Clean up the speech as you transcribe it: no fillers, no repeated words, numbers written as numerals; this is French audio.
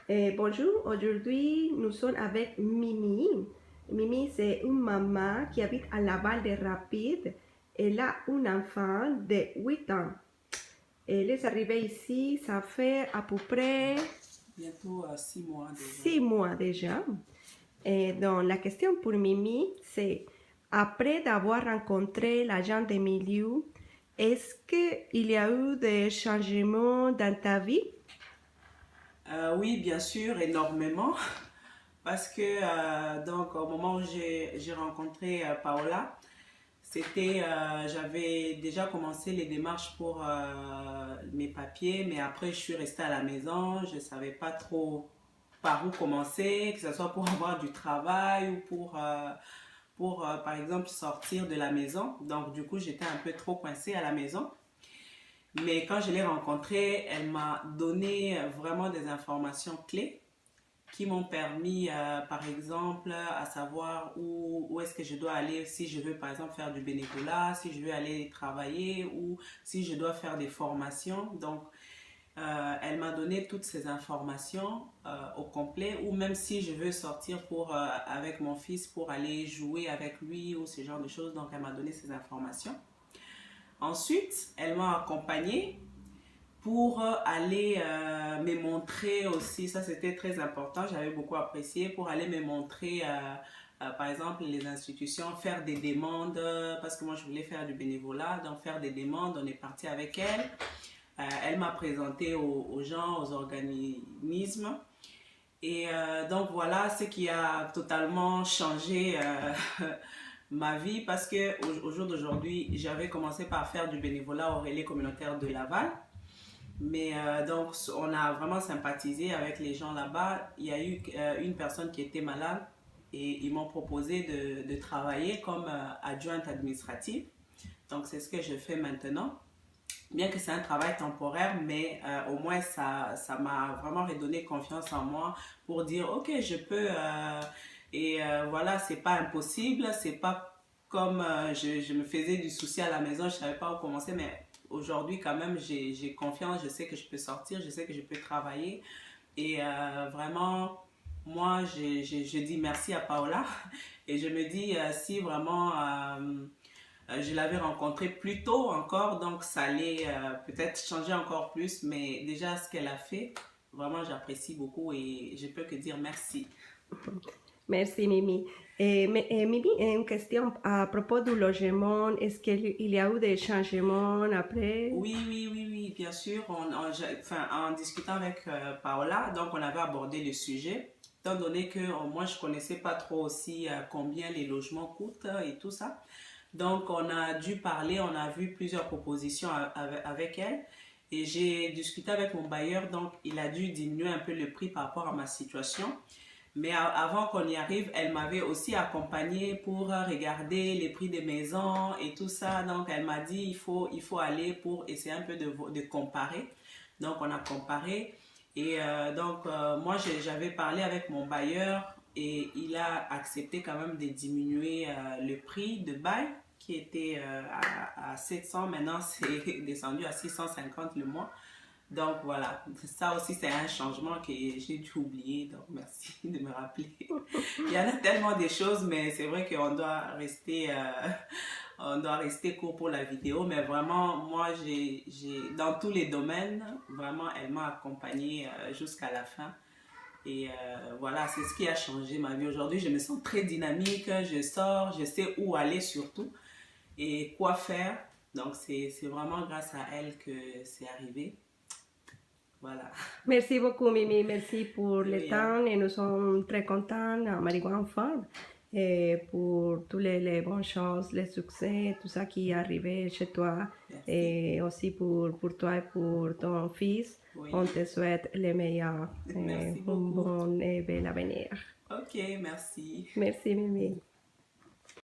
Bonjour, aujourd'hui nous sommes avec Mimi. Mimi, c'est une maman qui habite à Laval des Rapides. Elle a un enfant de 8 ans. Elle est arrivée ici, ça fait à peu près Bientôt 6 mois déjà. 6 mois déjà. Et donc la question pour Mimi, c'est après d'avoir rencontré l'agent de milieu, est-ce qu'il y a eu des changements dans ta vie? Oui, bien sûr, énormément. Parce que donc au moment où j'ai rencontré Paola, j'avais déjà commencé les démarches pour mes papiers, mais après je suis restée à la maison, je ne savais pas trop par où commencer, que ce soit pour avoir du travail ou pour par exemple sortir de la maison. Donc du coup j'étais un peu trop coincée à la maison. Mais quand je l'ai rencontrée, elle m'a donné vraiment des informations clés qui m'ont permis, par exemple, à savoir où est-ce que je dois aller si je veux, par exemple, faire du bénévolat, si je veux aller travailler ou si je dois faire des formations. Donc, elle m'a donné toutes ces informations au complet, ou même si je veux sortir avec mon fils pour aller jouer avec lui ou ce genre de choses. Donc, elle m'a donné ces informations. Ensuite, elle m'a accompagnée pour aller me montrer aussi, ça c'était très important, j'avais beaucoup apprécié, pour aller me montrer, par exemple, les institutions, faire des demandes, parce que moi je voulais faire du bénévolat, donc faire des demandes, on est parti avec elle. Elle m'a présenté aux gens, aux organismes. Et donc voilà ce qui a totalement changé ma vie parce que au jour d'aujourd'hui, j'avais commencé par faire du bénévolat au relais communautaire de Laval. Mais donc, on a vraiment sympathisé avec les gens là-bas. Il y a eu une personne qui était malade et ils m'ont proposé de travailler comme adjointe administrative. Donc, c'est ce que je fais maintenant. Bien que c'est un travail temporaire, mais au moins ça m'a vraiment redonné confiance en moi pour dire, ok, je peux. Voilà, c'est pas impossible, c'est pas comme je me faisais du souci à la maison, je savais pas où commencer, mais aujourd'hui quand même j'ai confiance, je sais que je peux sortir, je sais que je peux travailler. Et vraiment, moi je dis merci à Paola et je me dis si vraiment je l'avais rencontrée plus tôt encore, donc ça allait peut-être changer encore plus, mais déjà ce qu'elle a fait, vraiment j'apprécie beaucoup et je peux que dire merci. Merci, Mimi. Mimi, une question à propos du logement. Est-ce qu'il y a eu des changements après? Oui, oui, oui, oui, bien sûr. Enfin, en discutant avec Paola, donc on avait abordé le sujet, étant donné que moi je connaissais pas trop aussi combien les logements coûtent et tout ça. Donc on a dû parler, on a vu plusieurs propositions avec elle et j'ai discuté avec mon bailleur, donc il a dû diminuer un peu le prix par rapport à ma situation. Mais avant qu'on y arrive, elle m'avait aussi accompagnée pour regarder les prix des maisons et tout ça. Donc, elle m'a dit, il faut aller pour essayer un peu de comparer. Donc, on a comparé. Et moi, j'avais parlé avec mon bailleur et il a accepté quand même de diminuer le prix de bail qui était à 700. Maintenant, c'est descendu à 650 le mois. Donc voilà, ça aussi c'est un changement que j'ai dû oublier, donc merci de me rappeler. Il y en a tellement de choses, mais c'est vrai qu'on doit on doit rester court pour la vidéo, mais vraiment, moi dans tous les domaines, vraiment elle m'a accompagnée jusqu'à la fin. Et voilà, c'est ce qui a changé ma vie aujourd'hui. Je me sens très dynamique, je sors, je sais où aller surtout et quoi faire. Donc c'est vraiment grâce à elle que c'est arrivé. Voilà. Merci beaucoup, Mimi. Merci pour De le rien. temps et nous sommes très contents à Marijuana Farm et pour toutes les bonnes choses, les succès, tout ça qui est arrivé chez toi Merci. et aussi pour toi et pour ton fils. Oui. On te souhaite le meilleur et Merci un beaucoup. bon et bel avenir. Ok, merci. Merci, Mimi.